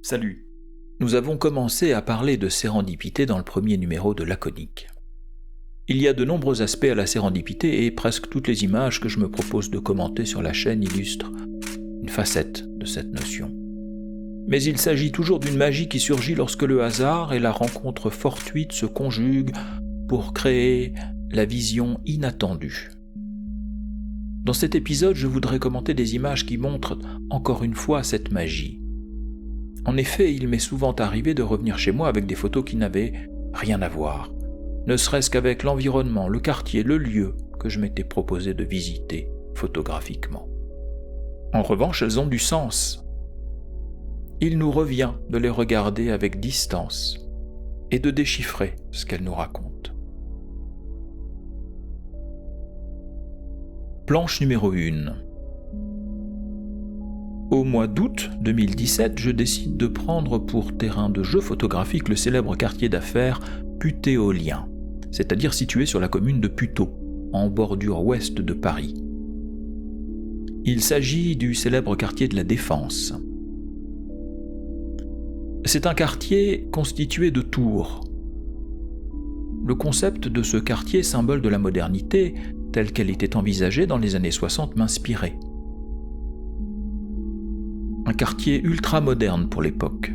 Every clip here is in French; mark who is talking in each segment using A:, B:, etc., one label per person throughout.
A: Salut. Nous avons commencé à parler de sérendipité dans le premier numéro de Laconique. Il y a de nombreux aspects à la sérendipité et presque toutes les images que je me propose de commenter sur la chaîne illustrent une facette de cette notion. Mais il s'agit toujours d'une magie qui surgit lorsque le hasard et la rencontre fortuite se conjuguent pour créer la vision inattendue. Dans cet épisode, je voudrais commenter des images qui montrent encore une fois cette magie. En effet, il m'est souvent arrivé de revenir chez moi avec des photos qui n'avaient rien à voir, ne serait-ce qu'avec l'environnement, le quartier, le lieu que je m'étais proposé de visiter photographiquement. En revanche, elles ont du sens. Il nous revient de les regarder avec distance et de déchiffrer ce qu'elles nous racontent. Planche numéro 1. Au mois d'août 2017, je décide de prendre pour terrain de jeu photographique le célèbre quartier d'affaires putéolien, c'est-à-dire situé sur la commune de Puteaux, en bordure ouest de Paris. Il s'agit du célèbre quartier de la Défense. C'est un quartier constitué de tours. Le concept de ce quartier, symbole de la modernité, telle qu'elle était envisagée dans les années 60, m'inspirait. Un quartier ultra-moderne pour l'époque.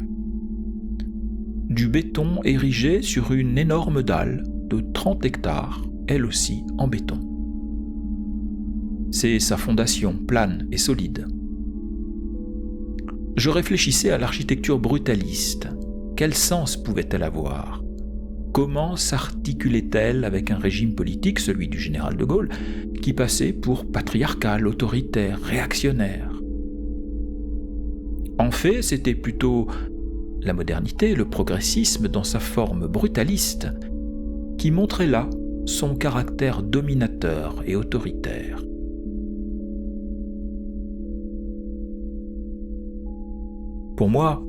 A: Du béton érigé sur une énorme dalle de 30 hectares, elle aussi en béton. C'est sa fondation, plane et solide. Je réfléchissais à l'architecture brutaliste. Quel sens pouvait-elle avoir ? Comment s'articulait-elle avec un régime politique, celui du général de Gaulle, qui passait pour patriarcal, autoritaire, réactionnaire ? En fait, c'était plutôt la modernité, le progressisme dans sa forme brutaliste, qui montrait là son caractère dominateur et autoritaire. Pour moi,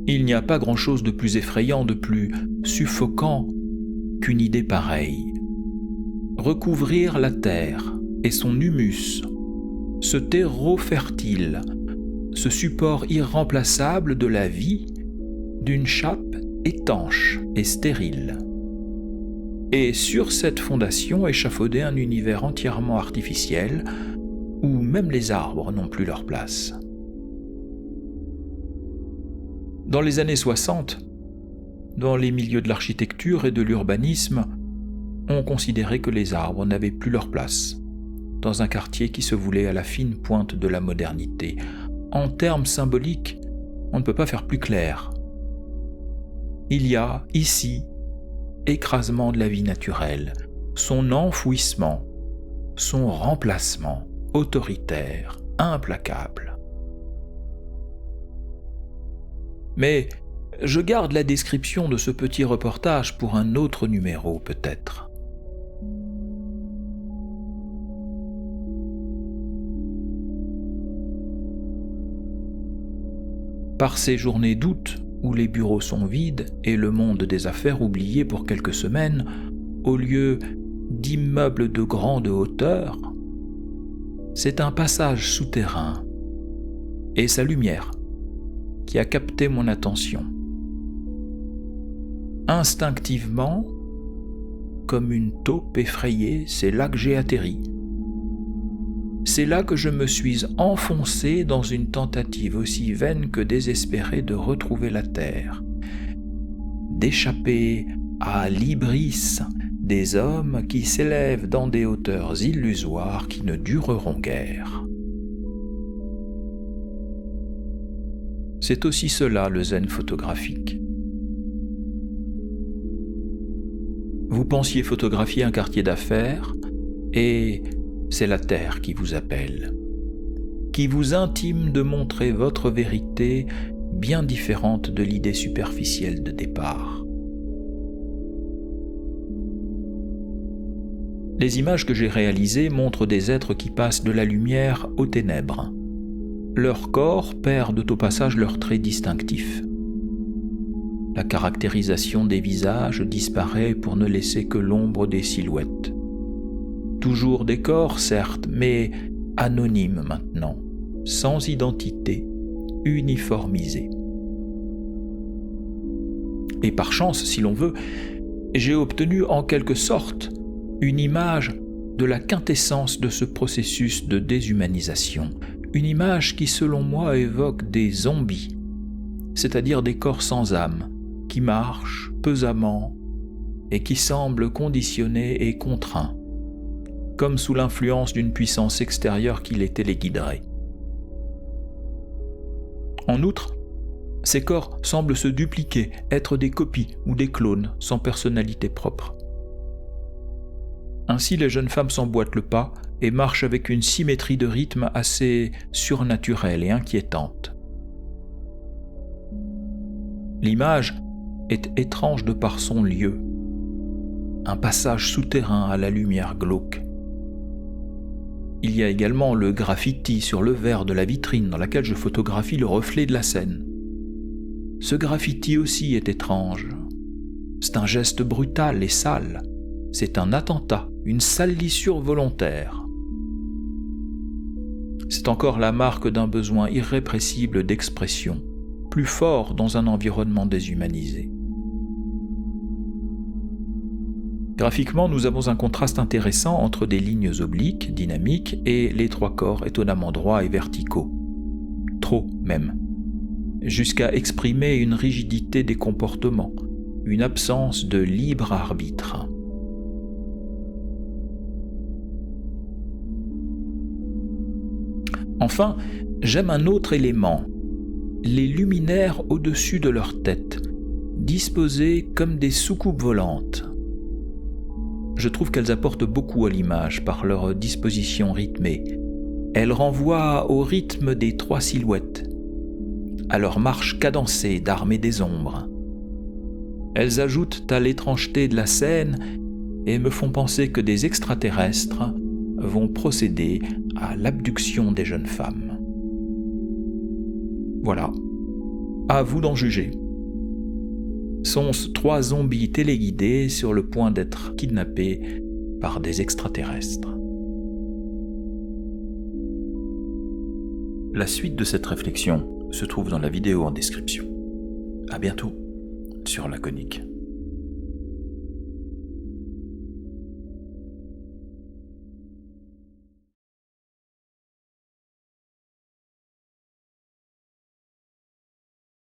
A: il n'y a pas grand-chose de plus effrayant, de plus suffocant qu'une idée pareille. Recouvrir la terre et son humus, ce terreau fertile, ce support irremplaçable de la vie, d'une chape étanche et stérile. Et sur cette fondation échafauder un univers entièrement artificiel, où même les arbres n'ont plus leur place. Dans les années 60, dans les milieux de l'architecture et de l'urbanisme, on considérait que les arbres n'avaient plus leur place, dans un quartier qui se voulait à la fine pointe de la modernité. En termes symboliques, on ne peut pas faire plus clair. Il y a, ici, écrasement de la vie naturelle, son enfouissement, son remplacement autoritaire, implacable. Mais je garde la description de ce petit reportage pour un autre numéro, peut-être. Par ces journées d'août, où les bureaux sont vides et le monde des affaires oublié pour quelques semaines, au lieu d'immeubles de grande hauteur, c'est un passage souterrain et sa lumière qui a capté mon attention. Instinctivement, comme une taupe effrayée, c'est là que j'ai atterri. C'est là que je me suis enfoncé dans une tentative aussi vaine que désespérée de retrouver la terre, d'échapper à l'hybris des hommes qui s'élèvent dans des hauteurs illusoires qui ne dureront guère. C'est aussi cela le zen photographique. Vous pensiez photographier un quartier d'affaires et c'est la terre qui vous appelle, qui vous intime de montrer votre vérité bien différente de l'idée superficielle de départ. Les images que j'ai réalisées montrent des êtres qui passent de la lumière aux ténèbres. Leurs corps perdent au passage leurs traits distinctifs. La caractérisation des visages disparaît pour ne laisser que l'ombre des silhouettes. Toujours des corps, certes, mais anonymes maintenant, sans identité, uniformisés. Et par chance, si l'on veut, j'ai obtenu en quelque sorte une image de la quintessence de ce processus de déshumanisation, une image qui selon moi évoque des zombies, c'est-à-dire des corps sans âme, qui marchent pesamment et qui semblent conditionnés et contraints, comme sous l'influence d'une puissance extérieure qui les téléguiderait. En outre, ces corps semblent se dupliquer, être des copies ou des clones sans personnalité propre. Ainsi, les jeunes femmes s'emboîtent le pas et marchent avec une symétrie de rythme assez surnaturelle et inquiétante. L'image est étrange de par son lieu, un passage souterrain à la lumière glauque. Il y a également le graffiti sur le verre de la vitrine dans laquelle je photographie le reflet de la scène. Ce graffiti aussi est étrange. C'est un geste brutal et sale. C'est un attentat, une salissure volontaire. C'est encore la marque d'un besoin irrépressible d'expression, plus fort dans un environnement déshumanisé. Graphiquement, nous avons un contraste intéressant entre des lignes obliques, dynamiques, et les trois corps étonnamment droits et verticaux. Trop même. Jusqu'à exprimer une rigidité des comportements, une absence de libre arbitre. Enfin, j'aime un autre élément, les luminaires au-dessus de leur tête, disposés comme des soucoupes volantes. Je trouve qu'elles apportent beaucoup à l'image par leur disposition rythmée. Elles renvoient au rythme des trois silhouettes, à leur marche cadencée d'armée des ombres. Elles ajoutent à l'étrangeté de la scène et me font penser que des extraterrestres vont procéder à l'abduction des jeunes femmes. Voilà, à vous d'en juger. Sont-ce trois zombies téléguidés sur le point d'être kidnappés par des extraterrestres? La suite de cette réflexion se trouve dans la vidéo en description. À bientôt sur Laconique.